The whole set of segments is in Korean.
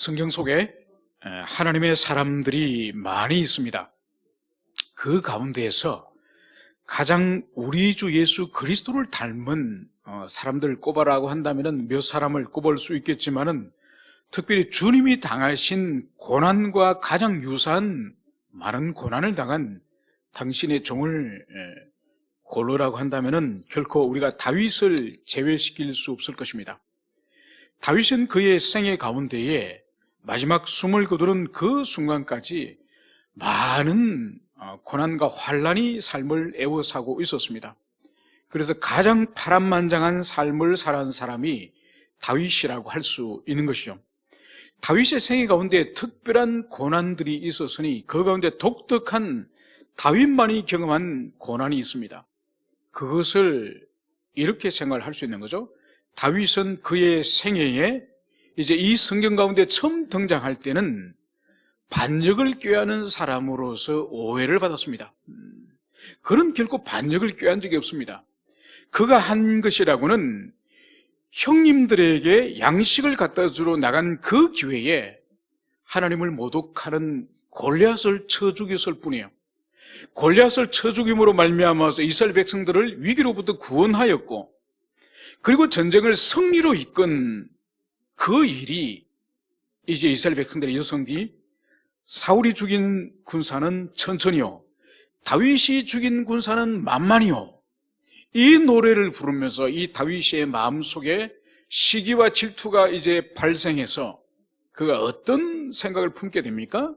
성경 속에 하나님의 사람들이 많이 있습니다. 그 가운데에서 가장 우리 주 예수 그리스도를 닮은 사람들을 꼽아라고 한다면 몇 사람을 꼽을 수 있겠지만은 특별히 주님이 당하신 고난과 가장 유사한 많은 고난을 당한 당신의 종을 고르라고 한다면은 결코 우리가 다윗을 제외시킬 수 없을 것입니다. 다윗은 그의 생애 가운데에 마지막 숨을 거두는 그 순간까지 많은 고난과 환난이 삶을 애워사고 있었습니다. 그래서 가장 파란만장한 삶을 살아온 사람이 다윗이라고 할 수 있는 것이죠. 다윗의 생애 가운데 특별한 고난들이 있었으니 그 가운데 독특한 다윗만이 경험한 고난이 있습니다. 그것을 이렇게 생각할 수 있는 거죠. 다윗은 그의 생애에 이제 이 성경 가운데 처음 등장할 때는 반역을 꾀하는 사람으로서 오해를 받았습니다. 그는 결코 반역을 꾀한 적이 없습니다. 그가 한 것이라고는 형님들에게 양식을 갖다 주러 나간 그 기회에 하나님을 모독하는 골리앗을 쳐 죽였을 뿐이에요. 골리앗을 쳐 죽임으로 말미암아서 이스라엘 백성들을 위기로부터 구원하였고, 그리고 전쟁을 승리로 이끈 그 일이 이제 이스라엘 백성들의 여성이 사울이 죽인 군사는 천천히요, 다윗이 죽인 군사는 만만히요, 이 노래를 부르면서 이 다윗의 마음속에 시기와 질투가 이제 발생해서 그가 어떤 생각을 품게 됩니까?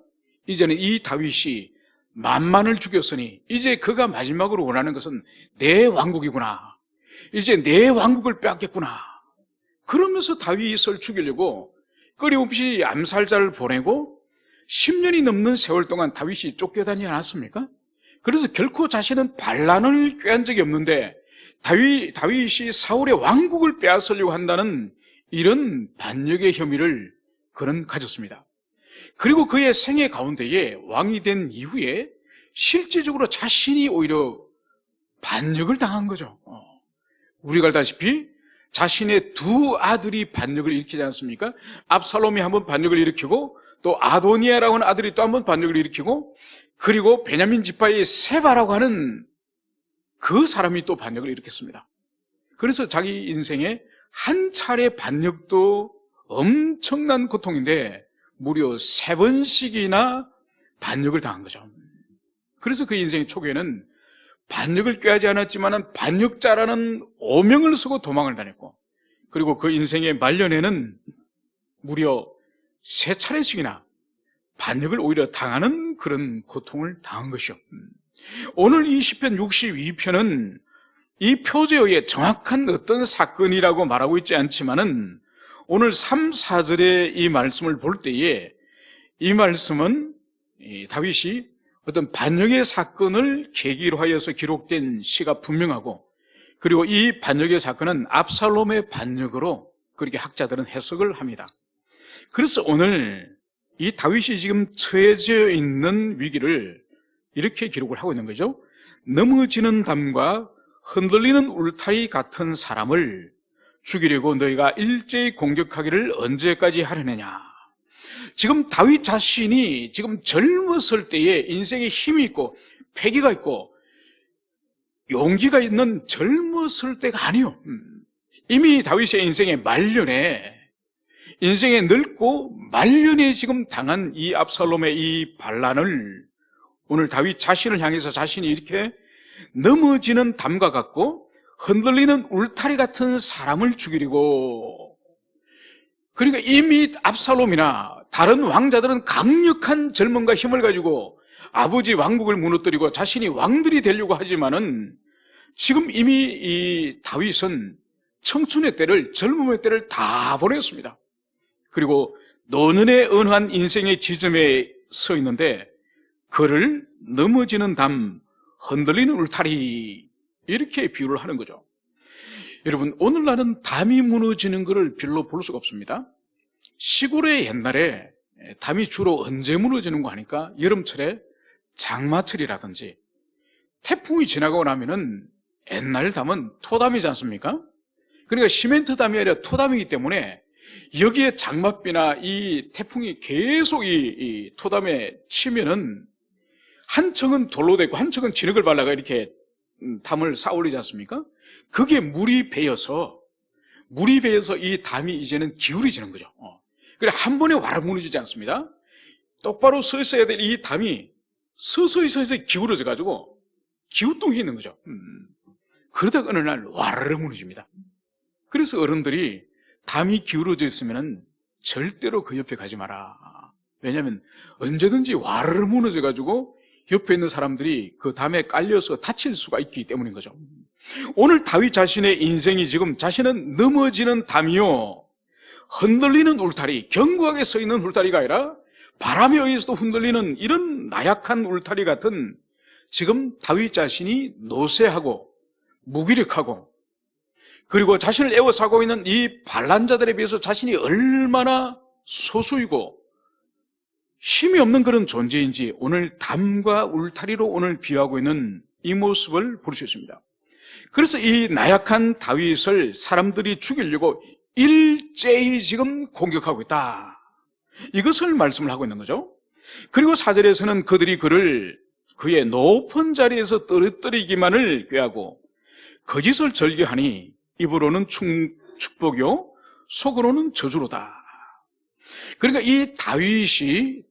이제는 이 다윗이 만만을 죽였으니 이제 그가 마지막으로 원하는 것은 내 왕국이구나, 이제 내 왕국을 빼앗겠구나. 그러면서 다윗을 죽이려고 끊임없이 암살자를 보내고 10년이 넘는 세월 동안 다윗이 쫓겨다니지 않았습니까? 그래서 결코 자신은 반란을 꾀한 적이 없는데 다윗이 사울의 왕국을 빼앗으려고 한다는 이런 반역의 혐의를 그는 가졌습니다. 그리고 그의 생애 가운데에 왕이 된 이후에 실제적으로 자신이 오히려 반역을 당한 거죠. 우리가 알다시피 자신의 두 아들이 반역을 일으키지 않습니까? 압살롬이 한번 반역을 일으키고, 또 아도니아라고 하는 아들이 또 한번 반역을 일으키고, 그리고 베냐민 지파의 세바라고 하는 그 사람이 또 반역을 일으켰습니다. 그래서 자기 인생에 한 차례 반역도 엄청난 고통인데 무려 3번씩이나 반역을 당한 거죠. 그래서 그 인생의 초기에는 반역을 꾀하지 않았지만 반역자라는 오명을 쓰고 도망을 다녔고, 그리고 그 인생의 말년에는 무려 3차례씩이나 반역을 오히려 당하는 그런 고통을 당한 것이요. 오늘 이 시편 62편은 이 표제어의 정확한 어떤 사건이라고 말하고 있지 않지만은 오늘 3, 4절의 이 말씀을 볼 때에 이 말씀은 다윗이 어떤 반역의 사건을 계기로 하여서 기록된 시가 분명하고, 그리고 이 반역의 사건은 압살롬의 반역으로 그렇게 학자들은 해석을 합니다. 그래서 오늘 이 다윗이 지금 처해져 있는 위기를 이렇게 기록을 하고 있는 거죠. 넘어지는 담과 흔들리는 울타리 같은 사람을 죽이려고 너희가 일제히 공격하기를 언제까지 하려느냐. 지금 다윗 자신이 지금 젊었을 때에 인생에 힘이 있고 패기가 있고 용기가 있는 젊었을 때가 아니요. 이미 다윗의 인생의 말년에, 인생에 늙고 말년에 지금 당한 이 압살롬의 이 반란을 오늘 다윗 자신을 향해서 자신이 이렇게 넘어지는 담과 같고 흔들리는 울타리 같은 사람을 죽이려고, 그러니까 이미 압살롬이나 다른 왕자들은 강력한 젊음과 힘을 가지고 아버지 왕국을 무너뜨리고 자신이 왕들이 되려고 하지만은 지금 이미 이 다윗은 청춘의 때를, 젊음의 때를 다 보냈습니다. 그리고 노년의 언한 인생의 지점에 서 있는데 그를 넘어지는 담, 흔들리는 울타리, 이렇게 비유를 하는 거죠. 여러분, 오늘날은 담이 무너지는 것을 별로 볼 수가 없습니다. 시골에 옛날에 담이 주로 언제 무너지는 거 아니까? 여름철에 장마철이라든지 태풍이 지나가고 나면은 옛날 담은 토담이지 않습니까? 그러니까 시멘트 담이 아니라 토담이기 때문에 여기에 장맛비나 이 태풍이 계속 이 토담에 치면은 한 층은 돌로 되고 한 층은 진흙을 발라가 이렇게 담을 쌓아 올리지 않습니까? 그게 물이 배어서 이 담이 이제는 기울어지는 거죠. 그래 한 번에 와락 무너지지 않습니다. 똑바로 서 있어야 될 이 담이 서서히 기울어져 가지고 기우뚱해 있는 거죠. 그러다가 어느 날 와르르 무너집니다. 그래서 어른들이 담이 기울어져 있으면 절대로 그 옆에 가지 마라. 왜냐하면 언제든지 와르르 무너져 가지고 옆에 있는 사람들이 그 담에 깔려서 다칠 수가 있기 때문인 거죠. 오늘 다윗 자신의 인생이 지금 자신은 넘어지는 담이요, 흔들리는 울타리, 견고하게 서 있는 울타리가 아니라 바람에 의해서도 흔들리는 이런 나약한 울타리 같은 지금 다윗 자신이 노쇠하고 무기력하고 그리고 자신을 애워싸고 있는 이 반란자들에 비해서 자신이 얼마나 소수이고 힘이 없는 그런 존재인지 오늘 담과 울타리로 오늘 비유하고 있는 이 모습을 볼 수 있습니다. 그래서 이 나약한 다윗을 사람들이 죽이려고 일제히 지금 공격하고 있다, 이것을 말씀을 하고 있는 거죠. 그리고 4절에서는 그들이 그를 그의 높은 자리에서 떨어뜨리기만을 꾀하고 거짓을 절개하니 입으로는 축복이요 속으로는 저주로다. 그러니까 이 다윗이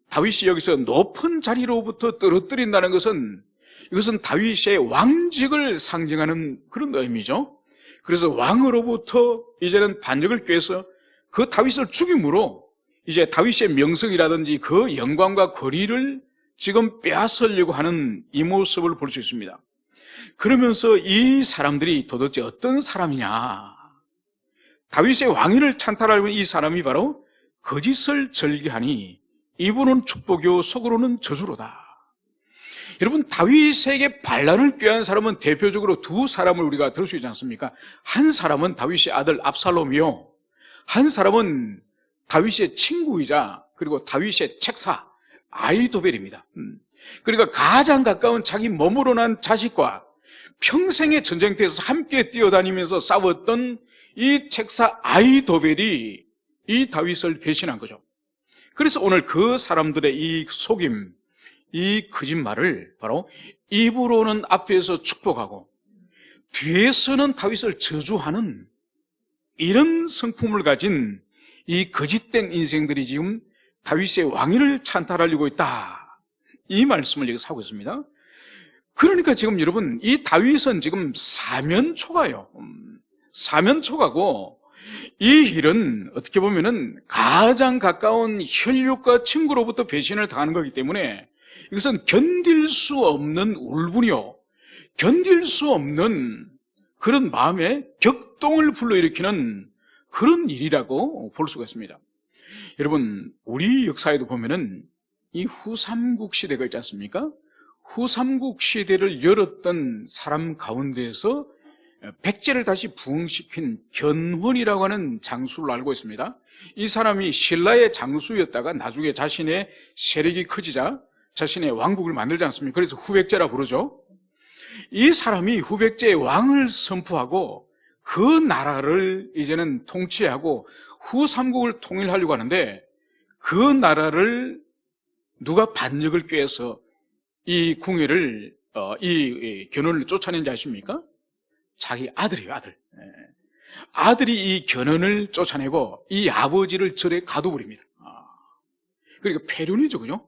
여기서 높은 자리로부터 떨어뜨린다는 것은 이것은 다윗의 왕직을 상징하는 그런 의미죠. 그래서 왕으로부터 이제는 반역을 꾀해서 그 다윗을 죽임으로 이제 다윗의 명성이라든지 그 영광과 권위를 지금 빼앗으려고 하는 이 모습을 볼 수 있습니다. 그러면서 이 사람들이 도대체 어떤 사람이냐, 다윗의 왕위를 찬탈하려는 이 사람이 바로 거짓을 절개하니 입으로는 축복이요 속으로는 저주로다. 여러분, 다윗에게 반란을 꾀한 사람은 대표적으로 두 사람을 우리가 들을 수 있지 않습니까? 한 사람은 다윗의 아들 압살롬이요, 한 사람은 다윗의 친구이자 그리고 다윗의 책사 아히도벨입니다. 그러니까 가장 가까운 자기 몸으로 난 자식과 평생의 전쟁터에서 함께 뛰어다니면서 싸웠던 이 책사 아히도벨이 이 다윗을 배신한 거죠. 그래서 오늘 그 사람들의 이 속임, 이 거짓말을 바로 입으로는 앞에서 축복하고 뒤에서는 다윗을 저주하는 이런 성품을 가진 이 거짓된 인생들이 지금 다윗의 왕위를 찬탈하려고 있다, 이 말씀을 여기서 하고 있습니다. 그러니까 지금 여러분, 이 다윗은 지금 사면초가요. 사면초가고 이 일은 어떻게 보면은 가장 가까운 혈육과 친구로부터 배신을 당하는 거기 때문에 이것은 견딜 수 없는 울분이요, 견딜 수 없는 그런 마음에 격동을 불러일으키는 그런 일이라고 볼 수가 있습니다. 여러분, 우리 역사에도 보면은 이 후삼국 시대가 있지 않습니까? 후삼국 시대를 열었던 사람 가운데에서 백제를 다시 부흥시킨 견훤이라고 하는 장수를 알고 있습니다. 이 사람이 신라의 장수였다가 나중에 자신의 세력이 커지자 자신의 왕국을 만들지 않습니까? 그래서 후백제라 부르죠. 이 사람이 후백제의 왕을 선포하고 그 나라를 이제는 통치하고 후삼국을 통일하려고 하는데, 그 나라를 누가 반역을 꾀해서 이 궁예를 이 견훤을 쫓아낸지 아십니까? 자기 아들이에요, 아들. 아들이 이 견훤을 쫓아내고 이 아버지를 절에 가둬버립니다. 그러니까 패륜이죠, 그죠?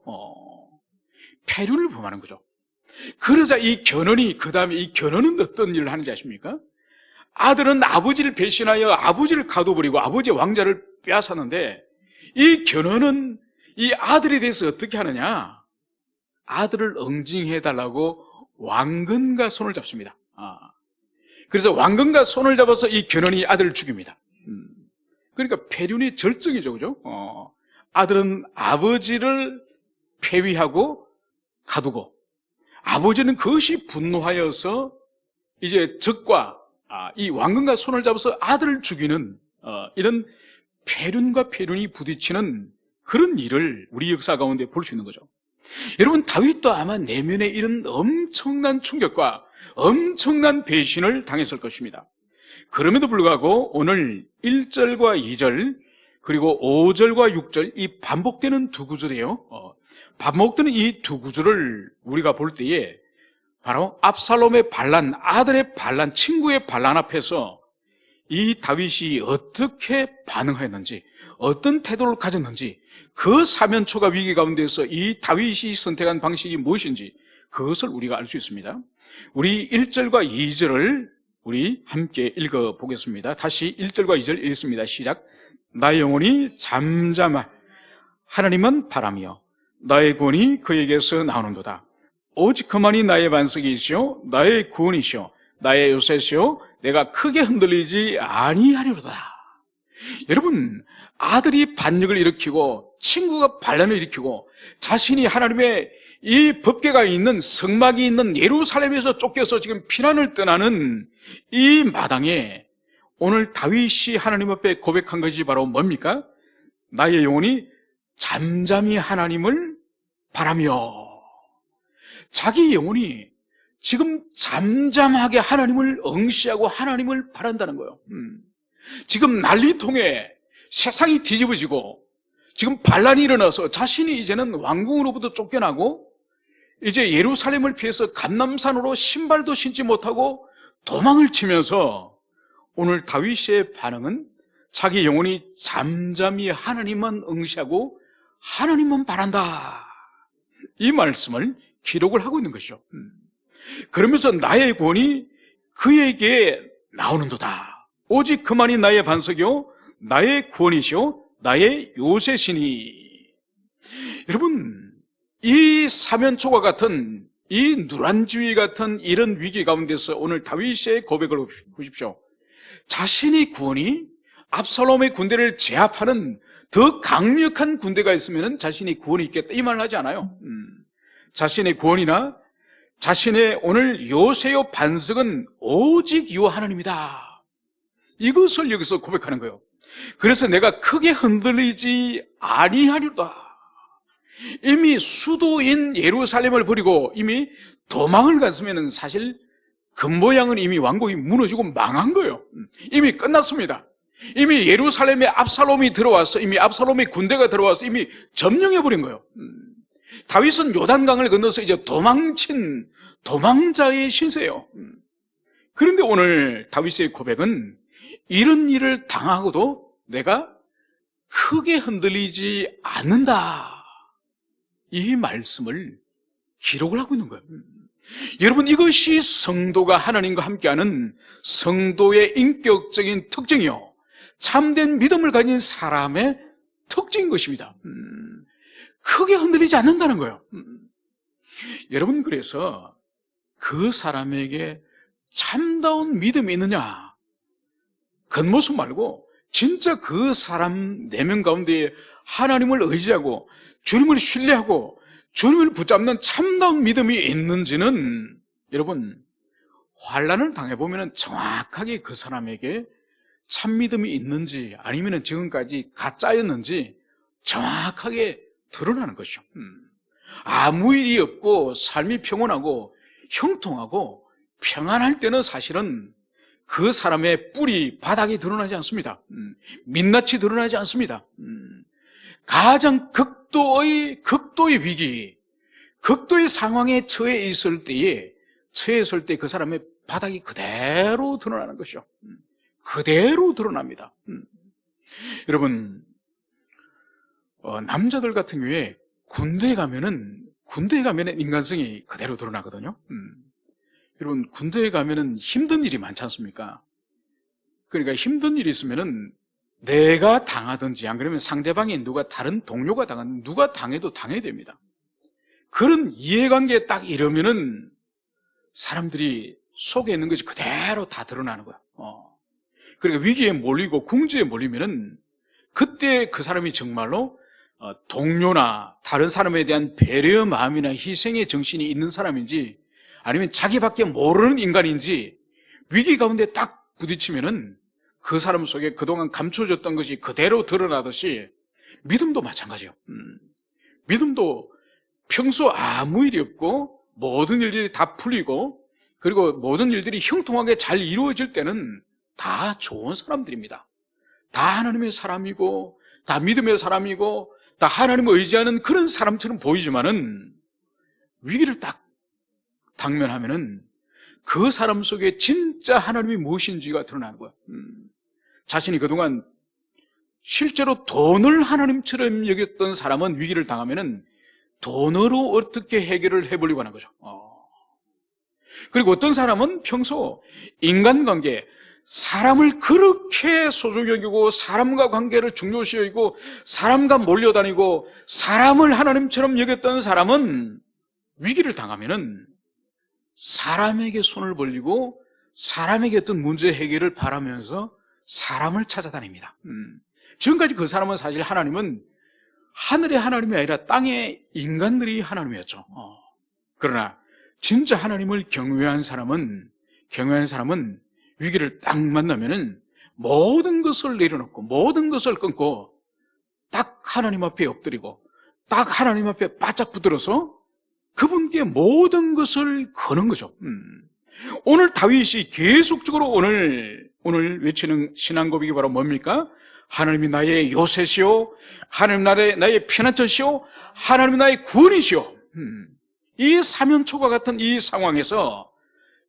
패륜을 범하는 거죠. 그러자 이 견훤이, 그 다음에 이 견훤은 어떤 일을 하는지 아십니까? 아들은 아버지를 배신하여 아버지를 가둬버리고 아버지의 왕자를 빼앗았는데, 이 견훤은 이 아들에 대해서 어떻게 하느냐, 아들을 응징해달라고 왕건과 손을 잡습니다. 그래서 왕건과 손을 잡아서 이 견훤이 아들을 죽입니다. 그러니까 패륜의 절정이죠, 그죠? 아들은 아버지를 폐위하고 가두고, 아버지는 그것이 분노하여서 이제 적과 이 왕건과 손을 잡아서 아들을 죽이는 이런 패륜과 패륜이 부딪히는 그런 일을 우리 역사 가운데 볼 수 있는 거죠. 여러분, 다윗도 아마 내면에 이런 엄청난 충격과 엄청난 배신을 당했을 것입니다. 그럼에도 불구하고 오늘 1절과 2절 그리고 5절과 6절 이 반복되는 두 구절이에요. 반복되는 이 두 구절을 우리가 볼 때에 바로 압살롬의 반란, 아들의 반란, 친구의 반란 앞에서 이 다윗이 어떻게 반응했는지, 어떤 태도를 가졌는지, 그 사면초가 위기 가운데서 이 다윗이 선택한 방식이 무엇인지 그것을 우리가 알 수 있습니다. 우리 1절과 2절을 우리 함께 읽어보겠습니다. 다시 1절과 2절 읽습니다. 시작. 나의 영혼이 잠잠하 하나님은 바라며 나의 구원이 그에게서 나오는도다. 오직 그만이 나의 반석이시오 나의 구원이시오 나의 요새시오 내가 크게 흔들리지 아니하리로다. 여러분, 아들이 반역을 일으키고 친구가 반란을 일으키고 자신이 하나님의 이 법궤가 있는 성막이 있는 예루살렘에서 쫓겨서 지금 피난을 떠나는 이 마당에 오늘 다윗이 하나님 앞에 고백한 것이 바로 뭡니까? 나의 영혼이 잠잠히 하나님을 바라며. 자기 영혼이 지금 잠잠하게 하나님을 응시하고 하나님을 바란다는 거예요. 지금 난리통에 세상이 뒤집어지고 지금 반란이 일어나서 자신이 이제는 왕궁으로부터 쫓겨나고 이제 예루살렘을 피해서 감람산으로 신발도 신지 못하고 도망을 치면서 오늘 다윗의 반응은 자기 영혼이 잠잠히 하나님만 응시하고 하나님만 바란다. 이 말씀을 기록을 하고 있는 것이죠. 그러면서 나의 구원이 그에게 나오는도다. 오직 그만이 나의 반석이요 나의 구원이시요 나의 요새시니. 여러분, 이 사면초가 같은 이 누란지위 같은 이런 위기 가운데서 오늘 다윗의 고백을 보십시오. 자신의 구원이 압살롬의 군대를 제압하는 더 강력한 군대가 있으면 자신의 구원이 있겠다 이 말을 하지 않아요. 자신의 구원이나 자신의 오늘 요새요 반석은 오직 요 하나님이다. 이것을 여기서 고백하는 거예요. 그래서 내가 크게 흔들리지 아니하리로다. 이미 수도인 예루살렘을 버리고 이미 도망을 갔으면 사실 겉모양은 이미 왕국이 무너지고 망한 거예요. 이미 끝났습니다. 이미 예루살렘에 압살롬이 들어와서 이미 압살롬의 군대가 들어와서 이미 점령해버린 거예요. 다윗은 요단강을 건너서 이제 도망친 도망자의 신세예요. 그런데 오늘 다윗의 고백은 이런 일을 당하고도 내가 크게 흔들리지 않는다. 이 말씀을 기록을 하고 있는 거예요. 여러분, 이것이 성도가 하나님과 함께하는 성도의 인격적인 특징이요 참된 믿음을 가진 사람의 특징인 것입니다. 크게 흔들리지 않는다는 거예요. 여러분, 그래서 그 사람에게 참다운 믿음이 있느냐, 겉모습 말고 진짜 그 사람 내면 가운데 하나님을 의지하고 주님을 신뢰하고 주님을 붙잡는 참다운 믿음이 있는지는 여러분, 환난을 당해보면 정확하게 그 사람에게 참 믿음이 있는지 아니면 지금까지 가짜였는지 정확하게 드러나는 것이죠. 아무 일이 없고 삶이 평온하고 형통하고 평안할 때는 사실은 그 사람의 뿔이 바닥에 드러나지 않습니다. 민낯이 드러나지 않습니다. 가장 극도의 위기, 극도의 상황에 처했을 때 그 사람의 바닥이 그대로 드러나는 것이죠. 그대로 드러납니다. 여러분, 남자들 같은 경우에 군대에 가면은 인간성이 그대로 드러나거든요. 여러분, 군대에 가면은 힘든 일이 많지 않습니까? 그러니까 힘든 일이 있으면은 내가 당하든지 안 그러면 상대방이 다른 동료가 당하든 누가 당해도 당해야 됩니다. 그런 이해관계에 딱 이러면은 사람들이 속에 있는 것이 그대로 다 드러나는 거야. 그러니까 위기에 몰리고 궁지에 몰리면은 그때 그 사람이 정말로 동료나 다른 사람에 대한 배려 마음이나 희생의 정신이 있는 사람인지 아니면 자기밖에 모르는 인간인지 위기 가운데 딱 부딪히면은 그 사람 속에 그동안 감춰졌던 것이 그대로 드러나듯이 믿음도 마찬가지예요. 믿음도 평소 아무 일이 없고 모든 일들이 다 풀리고 그리고 모든 일들이 형통하게 잘 이루어질 때는 다 좋은 사람들입니다. 다 하나님의 사람이고 다 믿음의 사람이고 다 하나님을 의지하는 그런 사람처럼 보이지만은 위기를 딱 당면하면은 그 사람 속에 진짜 하나님이 무엇인지가 드러나는 거야. 자신이 그동안 실제로 돈을 하나님처럼 여겼던 사람은 위기를 당하면은 돈으로 어떻게 해결을 해보려고 하는 거죠. 그리고 어떤 사람은 평소 인간관계, 사람을 그렇게 소중히 여기고 사람과 관계를 중요시 여기고 사람과 몰려다니고 사람을 하나님처럼 여겼던 사람은 위기를 당하면은 사람에게 손을 벌리고 사람에게 어떤 문제 해결을 바라면서 사람을 찾아다닙니다. 지금까지 그 사람은 사실 하나님은 하늘의 하나님이 아니라 땅의 인간들이 하나님이었죠. 그러나 진짜 하나님을 경외한 사람은 위기를 딱 만나면은 모든 것을 내려놓고 모든 것을 끊고 딱 하나님 앞에 엎드리고 딱 하나님 앞에 바짝 붙들어서 그분께 모든 것을 거는 거죠. 오늘 다윗이 계속적으로 오늘 외치는 신앙 고백이 바로 뭡니까? 하나님이 나의 요새시오, 하나님 나의 피난처시오, 하나님이 나의 구원이시오. 이 사면초가 같은 이 상황에서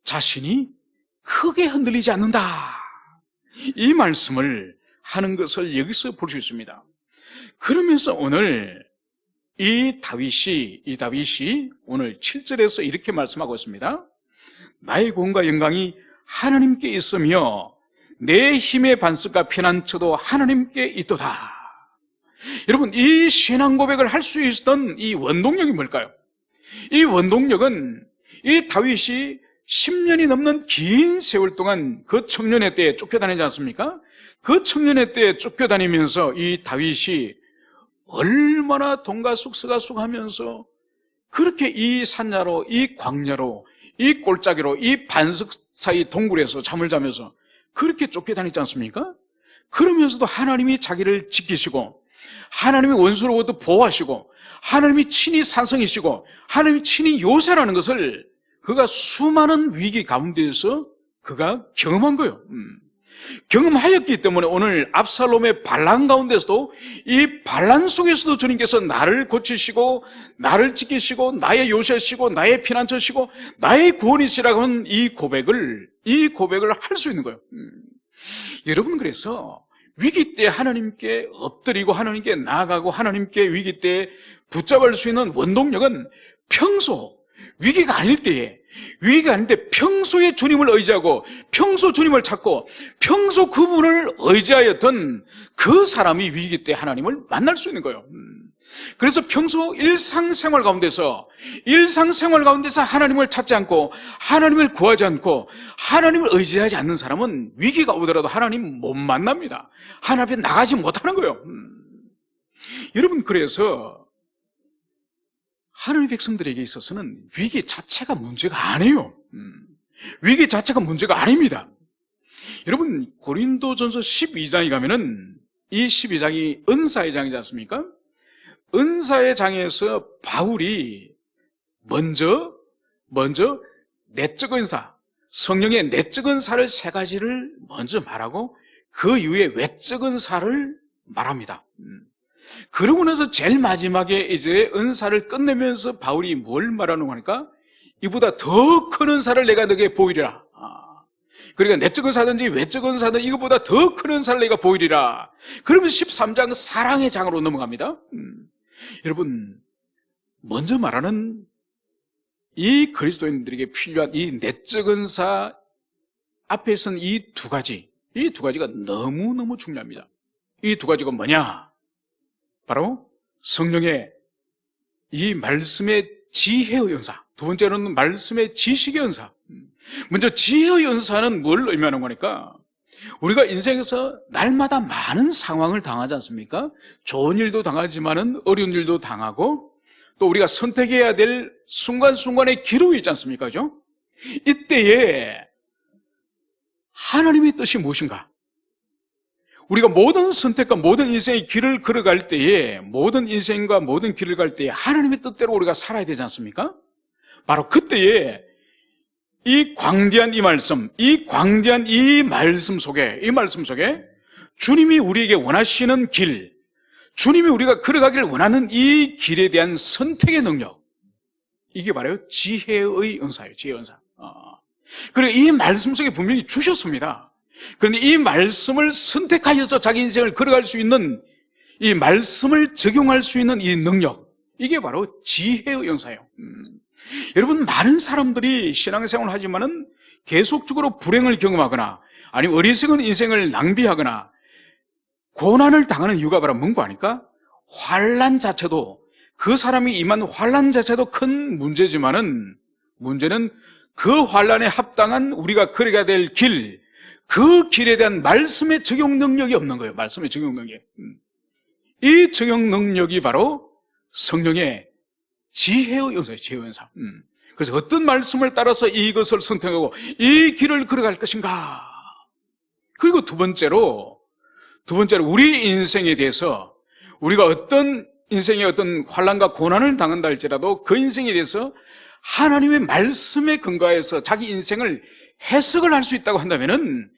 자신이 크게 흔들리지 않는다, 이 말씀을 하는 것을 여기서 볼 수 있습니다. 그러면서 오늘 이 다윗이 오늘 7절에서 이렇게 말씀하고 있습니다. 나의 구원과 영광이 하나님께 있으며 내 힘의 반석과 피난처도 하나님께 있도다. 여러분, 이 신앙 고백을 할 수 있었던 이 원동력이 뭘까요? 이 원동력은 이 다윗이 10년이 넘는 긴 세월 동안 그 청년의 때에 쫓겨다니지 않습니까? 그 청년의 때에 쫓겨다니면서 이 다윗이 얼마나 동가숙서가숙하면서 그렇게 이 산야로, 이 광야로, 이 골짜기로, 이 반석 사이 동굴에서 잠을 자면서 그렇게 쫓겨다니지 않습니까? 그러면서도 하나님이 자기를 지키시고 하나님이 원수로부터 보호하시고 하나님이 친히 산성이시고 하나님이 친히 요새라는 것을 그가 수많은 위기 가운데에서 그가 경험한 거예요. 경험하였기 때문에 오늘 압살롬의 반란 가운데서도 이 반란 속에서도 주님께서 나를 고치시고 나를 지키시고 나의 요새시고 나의 피난처시고 나의 구원이시라고 하는 이 고백을 할 수 있는 거예요. 여러분, 그래서 위기 때 하나님께 엎드리고 하나님께 나아가고 하나님께 위기 때 붙잡을 수 있는 원동력은 평소 위기가 아닌데 평소에 주님을 의지하고 평소 주님을 찾고 평소 그분을 의지하였던 그 사람이 위기 때 하나님을 만날 수 있는 거예요. 그래서 평소 일상생활 가운데서 하나님을 찾지 않고 하나님을 구하지 않고 하나님을 의지하지 않는 사람은 위기가 오더라도 하나님 못 만납니다. 하나님 앞에 나가지 못하는 거예요. 여러분, 그래서 하나님의 백성들에게 있어서는 위기 자체가 문제가 아니에요. 위기 자체가 문제가 아닙니다. 여러분, 고린도전서 12장에 가면은 이 12장이 은사의 장이지 않습니까? 은사의 장에서 바울이 먼저 내적 은사, 성령의 내적 은사를 3가지를 먼저 말하고 그 이후에 외적 은사를 말합니다. 그러고 나서 제일 마지막에 이제 은사를 끝내면서 바울이 뭘 말하는 거니까 이보다 더 큰 은사를 내가 너에게 보이리라. 그러니까 내적 은사든지 외적 은사든 이거보다 더 큰 은사를 내가 보이리라. 그러면 13장 사랑의 장으로 넘어갑니다. 여러분, 먼저 말하는 이 그리스도인들에게 필요한 이 내적 은사 앞에서는 이 두 가지가 너무너무 중요합니다. 이 두 가지가 뭐냐? 바로 성령의 이 말씀의 지혜의 은사, 두 번째로는 말씀의 지식의 은사. 먼저 지혜의 은사는 뭘 의미하는 거니까 우리가 인생에서 날마다 많은 상황을 당하지 않습니까? 좋은 일도 당하지만은 어려운 일도 당하고 또 우리가 선택해야 될 순간순간의 기로에 있지 않습니까? 그죠? 이때에 하나님의 뜻이 무엇인가? 우리가 모든 선택과 모든 인생의 길을 걸어갈 때에 하나님의 뜻대로 우리가 살아야 되지 않습니까? 바로 그때에 이 광대한 이 말씀 속에 주님이 우리에게 원하시는 길, 주님이 우리가 걸어가기를 원하는 이 길에 대한 선택의 능력, 이게 바로 지혜의 은사예요. 지혜의 은사. 그리고 이 말씀 속에 분명히 주셨습니다. 그런데 이 말씀을 선택하여서 자기 인생을 걸어갈 수 있는, 이 말씀을 적용할 수 있는 이 능력, 이게 바로 지혜의 은사예요. 여러분, 많은 사람들이 신앙생활을 하지만은 계속적으로 불행을 경험하거나 아니면 어리석은 인생을 낭비하거나 고난을 당하는 이유가 바로 뭔가 아닐까? 환난 자체도, 그 사람이 임한 환난 자체도 큰 문제지만은 문제는 그 환난에 합당한 우리가 걸어가야 될 길, 그 길에 대한 말씀의 적용 능력이 없는 거예요. 말씀의 적용 능력. 이 적용 능력이 바로 성령의 지혜의 은사예요. 지혜의 은사. 그래서 어떤 말씀을 따라서 이것을 선택하고 이 길을 걸어갈 것인가. 그리고 두 번째로 우리 인생에 대해서, 우리가 어떤 인생의 어떤 환난과 고난을 당한다 할지라도 그 인생에 대해서 하나님의 말씀에 근거해서 자기 인생을 해석을 할 수 있다고 한다면은,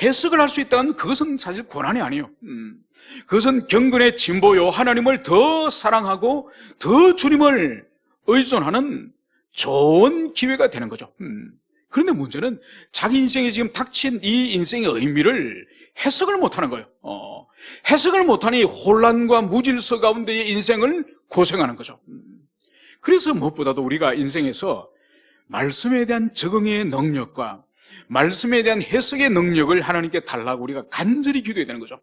해석을 할 수 있다는 그것은 사실 고난이 아니에요. 그것은 경건의 진보요, 하나님을 더 사랑하고 더 주님을 의존하는 좋은 기회가 되는 거죠. 그런데 문제는 자기 인생에 지금 닥친 이 인생의 의미를 해석을 못하는 거예요. 해석을 못하니 혼란과 무질서 가운데의 인생을 고생하는 거죠. 그래서 무엇보다도 우리가 인생에서 말씀에 대한 적응의 능력과 말씀에 대한 해석의 능력을 하나님께 달라고 우리가 간절히 기도해야 되는 거죠.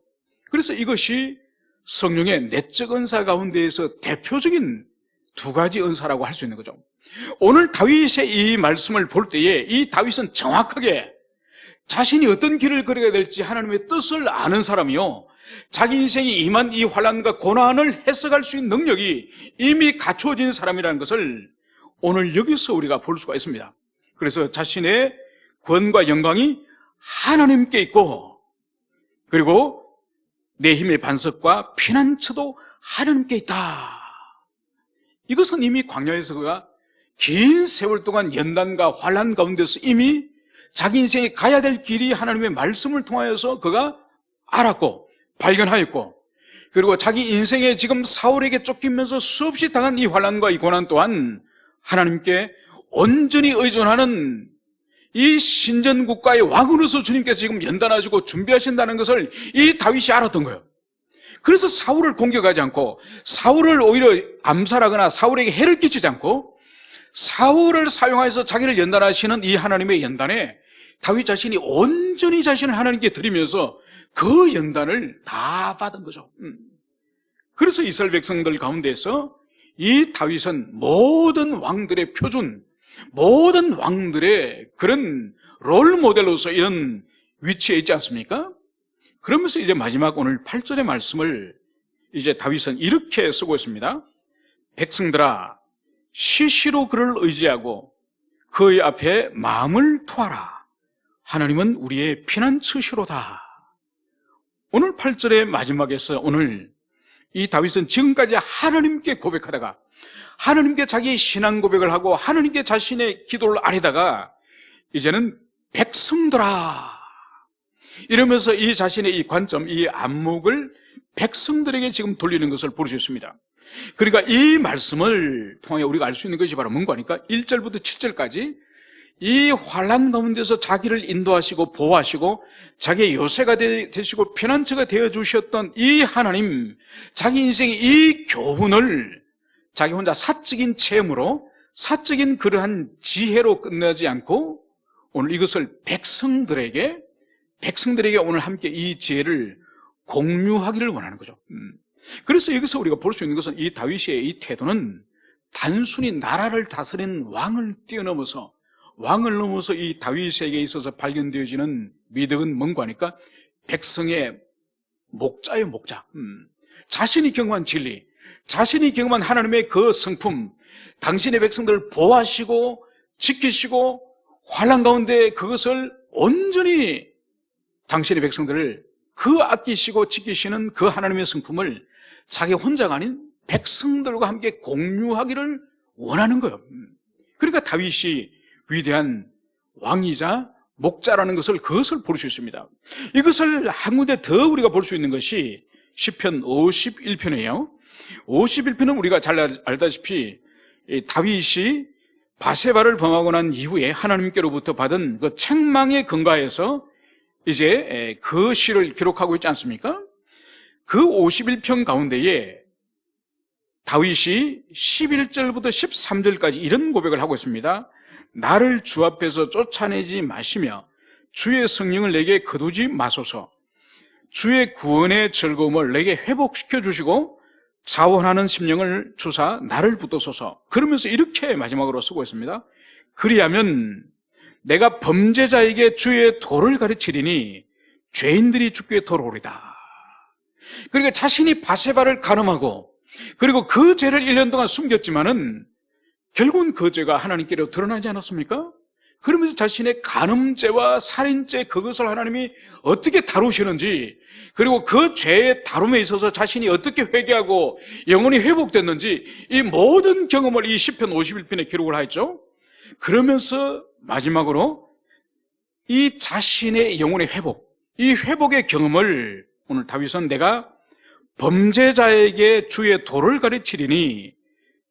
그래서 이것이 성령의 내적 은사 가운데에서 대표적인 두 가지 은사라고 할 수 있는 거죠. 오늘 다윗의 이 말씀을 볼 때에 이 다윗은 정확하게 자신이 어떤 길을 걸어야 될지 하나님의 뜻을 아는 사람이요, 자기 인생이 임한 이 환난과 고난을 해석할 수 있는 능력이 이미 갖추어진 사람이라는 것을 오늘 여기서 우리가 볼 수가 있습니다. 그래서 자신의 권과 영광이 하나님께 있고, 그리고 내 힘의 반석과 피난처도 하나님께 있다. 이것은 이미 광야에서 그가 긴 세월 동안 연단과 환난 가운데서 이미 자기 인생에 가야 될 길이 하나님의 말씀을 통하여서 그가 알았고 발견하였고, 그리고 자기 인생에 지금 사울에게 쫓기면서 수없이 당한 이 환난과 이 고난 또한 하나님께 온전히 의존하는 이 신전국가의 왕으로서 주님께서 지금 연단하시고 준비하신다는 것을 이 다윗이 알았던 거예요. 그래서 사울을 공격하지 않고, 사울을 오히려 암살하거나 사울에게 해를 끼치지 않고 사울을 사용해서 자기를 연단하시는 이 하나님의 연단에 다윗 자신이 온전히 자신을 하나님께 드리면서 그 연단을 다 받은 거죠. 그래서 이스라엘 백성들 가운데서 이 다윗은 모든 왕들의 표준, 모든 왕들의 그런 롤 모델로서 이런 위치에 있지 않습니까? 그러면서 이제 마지막 오늘 8절의 말씀을 이제 다윗은 이렇게 쓰고 있습니다. 백성들아, 시시로 그를 의지하고 그의 앞에 마음을 투하라. 하나님은 우리의 피난처시로다. 오늘 8절의 마지막에서 오늘 이 다윗은 지금까지 하나님께 고백하다가, 하나님께 자기의 신앙 고백을 하고 하나님께 자신의 기도를 아뢰다가 이제는 백성들아 이러면서 이 자신의 이 관점, 이 안목을 백성들에게 지금 돌리는 것을 볼 수 있습니다. 그러니까 이 말씀을 통해 우리가 알 수 있는 것이 바로 뭔가 하니까 1절부터 7절까지 이 환난 가운데서 자기를 인도하시고 보호하시고 자기의 요새가 되시고 피난처가 되어주셨던 이 하나님, 자기 인생의 이 교훈을 자기 혼자 사적인 체험으로, 사적인 그러한 지혜로 끝나지 않고 오늘 이것을 백성들에게 오늘 함께 이 지혜를 공유하기를 원하는 거죠. 그래서 여기서 우리가 볼 수 있는 것은 이 다윗의 이 태도는 단순히 나라를 다스리는 왕을 뛰어넘어서, 왕을 넘어서 이 다윗에게 있어서 발견되어지는 미덕은 뭔가 하니까 백성의 목자예요, 목자. 자신이 경험한 진리, 자신이 경험한 하나님의 그 성품, 당신의 백성들을 보호하시고 지키시고 환난 가운데 그것을 온전히 당신의 백성들을 그 아끼시고 지키시는 그 하나님의 성품을 자기 혼자가 아닌 백성들과 함께 공유하기를 원하는 거예요. 그러니까 다윗이 위대한 왕이자 목자라는 것을, 그것을 볼 수 있습니다. 이것을 한 군데 더 우리가 볼 수 있는 것이 시편 51편이에요. 51편은 우리가 잘 알다시피 다윗이 바세바를 범하고 난 이후에 하나님께로부터 받은 그 책망에 근거해서 이제 그 시를 기록하고 있지 않습니까? 그 51편 가운데에 다윗이 11절부터 13절까지 이런 고백을 하고 있습니다. 나를 주 앞에서 쫓아내지 마시며 주의 성령을 내게 거두지 마소서. 주의 구원의 즐거움을 내게 회복시켜 주시고 자원하는 심령을 주사 나를 붙드소서. 그러면서 이렇게 마지막으로 쓰고 있습니다. 그리하면 내가 범죄자에게 주의 도를 가르치리니 죄인들이 주께 돌아오리다. 그러니까 자신이 바세바를 간음하고 그리고 그 죄를 1년 동안 숨겼지만은 결국은 그 죄가 하나님께로 드러나지 않았습니까? 그러면서 자신의 간음죄와 살인죄 그것을 하나님이 어떻게 다루시는지, 그리고 그 죄의 다룸에 있어서 자신이 어떻게 회개하고 영혼이 회복됐는지 이 모든 경험을 이 시편 51편에 기록을 하였죠. 그러면서 마지막으로 이 자신의 영혼의 회복, 이 회복의 경험을 오늘 다윗은 내가 범죄자에게 주의 도를 가르치리니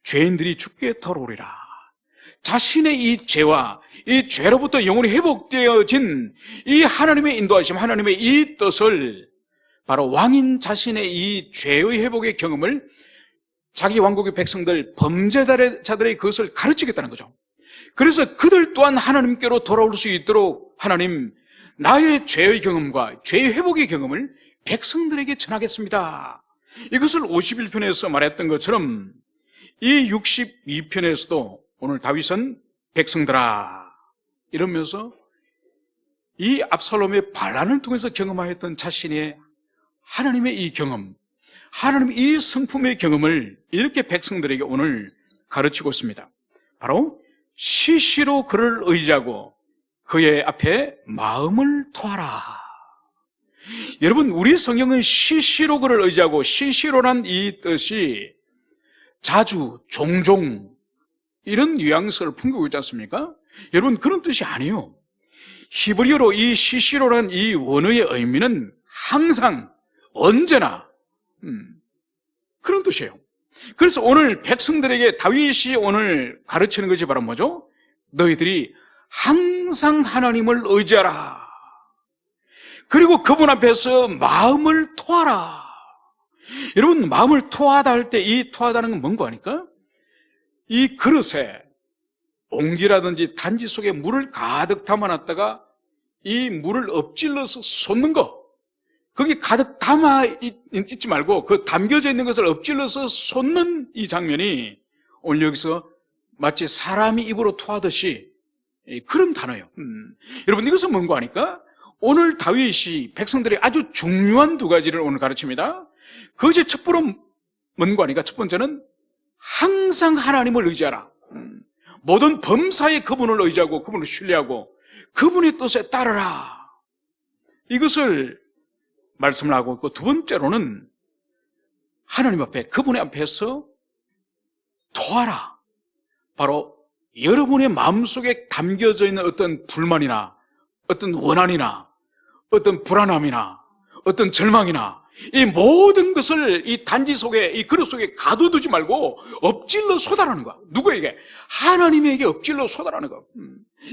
죄인들이 주께 돌아오리라. 자신의 이 죄와 이 죄로부터 영혼이 회복되어진 이 하나님의 인도하심, 하나님의 이 뜻을 바로 왕인 자신의 이 죄의 회복의 경험을 자기 왕국의 백성들, 범죄자들의 그것을 가르치겠다는 거죠. 그래서 그들 또한 하나님께로 돌아올 수 있도록 하나님, 나의 죄의 경험과 죄의 회복의 경험을 백성들에게 전하겠습니다. 이것을 51편에서 말했던 것처럼 이 62편에서도 오늘 다윗은 백성들아 이러면서 이 압살롬의 반란을 통해서 경험하였던 자신의 하나님의 이 경험, 하나님의 이 성품의 경험을 이렇게 백성들에게 오늘 가르치고 있습니다. 바로 시시로 그를 의지하고 그의 앞에 마음을 토하라. 여러분, 우리 성경은 시시로 그를 의지하고, 시시로란 이 뜻이 자주, 종종 이런 뉘앙스를 풍기고 있지 않습니까? 여러분, 그런 뜻이 아니에요. 히브리어로 이 시시로란 이 원어의 의미는 항상, 언제나 그런 뜻이에요. 그래서 오늘 백성들에게 다윗이 오늘 가르치는 것이 바로 뭐죠? 너희들이 항상 하나님을 의지하라. 그리고 그분 앞에서 마음을 토하라. 여러분, 마음을 토하다 할 때 이 토하다는 건 뭔가 하니까 이 그릇에 옹기라든지 단지 속에 물을 가득 담아놨다가 이 물을 엎질러서 쏟는 거, 거기 가득 담아 있지 말고 그 담겨져 있는 것을 엎질러서 쏟는 이 장면이 오늘 여기서 마치 사람이 입으로 토하듯이 그런 단어예요. 여러분, 이것은 뭔가 하니까 오늘 다윗이 백성들의 아주 중요한 두 가지를 오늘 가르칩니다. 그것이 첫 번째로 뭔가 하니까 첫 번째는 항상 하나님을 의지하라. 모든 범사에 그분을 의지하고 그분을 신뢰하고 그분의 뜻에 따르라. 이것을 말씀을 하고 있고, 두 번째로는 하나님 앞에, 그분의 앞에서 토하라. 바로 여러분의 마음속에 담겨져 있는 어떤 불만이나 어떤 원한이나 어떤 불안함이나 어떤 절망이나 이 모든 것을 이 단지 속에, 이 그릇 속에 가둬두지 말고 엎질러 쏟아라는 거야. 누구에게? 하나님에게 엎질러 쏟아라는 거야.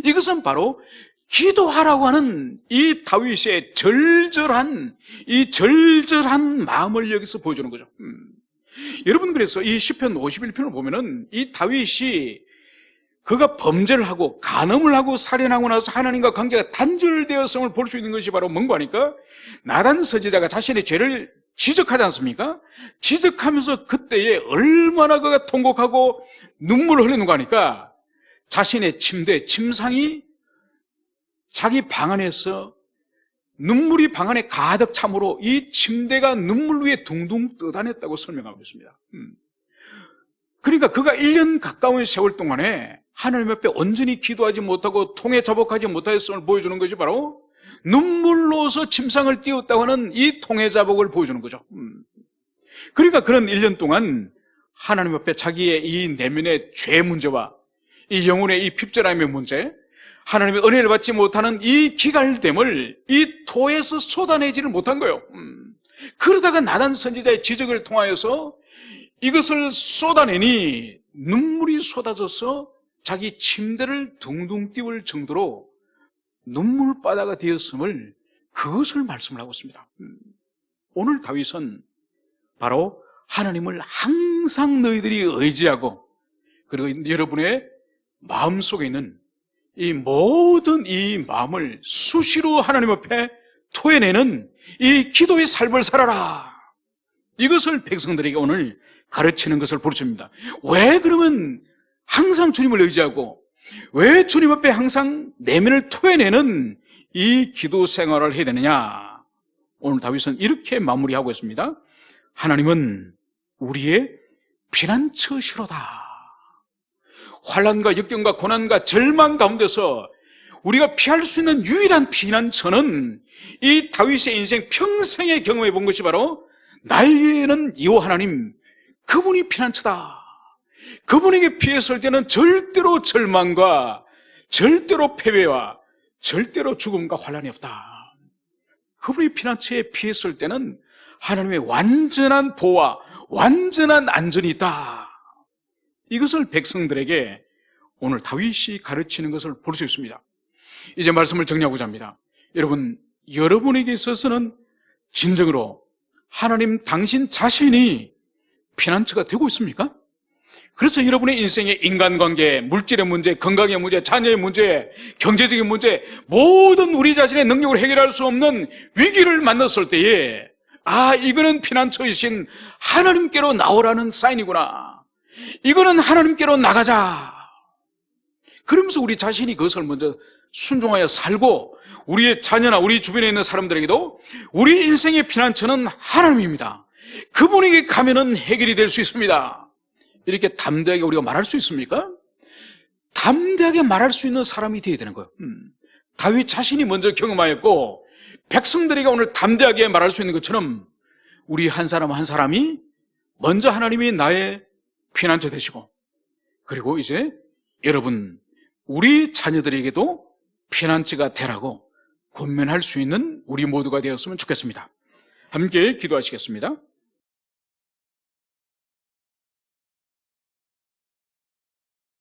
이것은 바로 기도하라고 하는 이 다윗의 절절한 마음을 여기서 보여주는 거죠. 여러분, 그래서 이 시편 51편을 보면은 이 다윗이 그가 범죄를 하고 간음을 하고 살인하고 나서 하나님과 관계가 단절되었음을 볼 수 있는 것이 바로 뭔가 하니까 나단 선지자가 자신의 죄를 지적하지 않습니까? 지적하면서 그때에 얼마나 그가 통곡하고 눈물을 흘리는가 하니까 자신의 침대, 침상이 자기 방 안에서 눈물이 방 안에 가득 참으로 이 침대가 눈물 위에 둥둥 떠다녔다고 설명하고 있습니다. 그러니까 그가 1년 가까운 세월 동안에 하나님 앞에 온전히 기도하지 못하고 통에 자복하지 못하였음을 보여주는 것이 바로 눈물로서 침상을 띄웠다고 하는 이 통에 자복을 보여주는 거죠. 그러니까 그런 1년 동안 하나님 앞에 자기의 이 내면의 죄 문제와 이 영혼의 이 핍절함의 문제, 하나님의 은혜를 받지 못하는 이 기갈됨을 이 토에서 쏟아내지를 못한 거예요. 그러다가 나단 선지자의 지적을 통하여서 이것을 쏟아내니 눈물이 쏟아져서 자기 침대를 둥둥 띄울 정도로 눈물바다가 되었음을, 그것을 말씀을 하고 있습니다. 오늘 다윗은 바로 하나님을 항상 너희들이 의지하고, 그리고 여러분의 마음속에 있는 이 모든 이 마음을 수시로 하나님 앞에 토해내는 이 기도의 삶을 살아라, 이것을 백성들에게 오늘 가르치는 것을 보여줍니다. 왜 그러면 항상 주님을 의지하고, 왜 주님 앞에 항상 내면을 토해내는 이 기도 생활을 해야 되느냐? 오늘 다윗은 이렇게 마무리하고 있습니다. 하나님은 우리의 피난처시로다. 환난과 역경과 고난과 절망 가운데서 우리가 피할 수 있는 유일한 피난처는, 이 다윗의 인생 평생에 경험해 본 것이 바로 나에게는 여호와 하나님, 그분이 피난처다. 그분에게 피했을 때는 절대로 절망과 절대로 패배와 절대로 죽음과 환난이 없다. 그분이 피난처에 피했을 때는 하나님의 완전한 보호와 완전한 안전이 있다. 이것을 백성들에게 오늘 다윗이 가르치는 것을 볼 수 있습니다. 이제 말씀을 정리하고자 합니다. 여러분, 여러분에게 있어서는 진정으로 하나님 당신 자신이 피난처가 되고 있습니까? 그래서 여러분의 인생의 인간관계, 물질의 문제, 건강의 문제, 자녀의 문제, 경제적인 문제, 모든 우리 자신의 능력으로 해결할 수 없는 위기를 만났을 때에, 아, 이거는 피난처이신 하나님께로 나오라는 사인이구나, 이거는 하나님께로 나가자, 그러면서 우리 자신이 그것을 먼저 순종하여 살고, 우리의 자녀나 우리 주변에 있는 사람들에게도 우리 인생의 피난처는 하나님입니다, 그분에게 가면은 해결이 될 수 있습니다, 이렇게 담대하게 우리가 말할 수 있습니까? 담대하게 말할 수 있는 사람이 되어야 되는 거예요. 다윗 자신이 먼저 경험하였고, 백성들에게 오늘 담대하게 말할 수 있는 것처럼 우리 한 사람 한 사람이 먼저 하나님이 나의 피난처 되시고, 그리고 이제 여러분, 우리 자녀들에게도 피난처가 되라고 권면할 수 있는 우리 모두가 되었으면 좋겠습니다. 함께 기도하시겠습니다.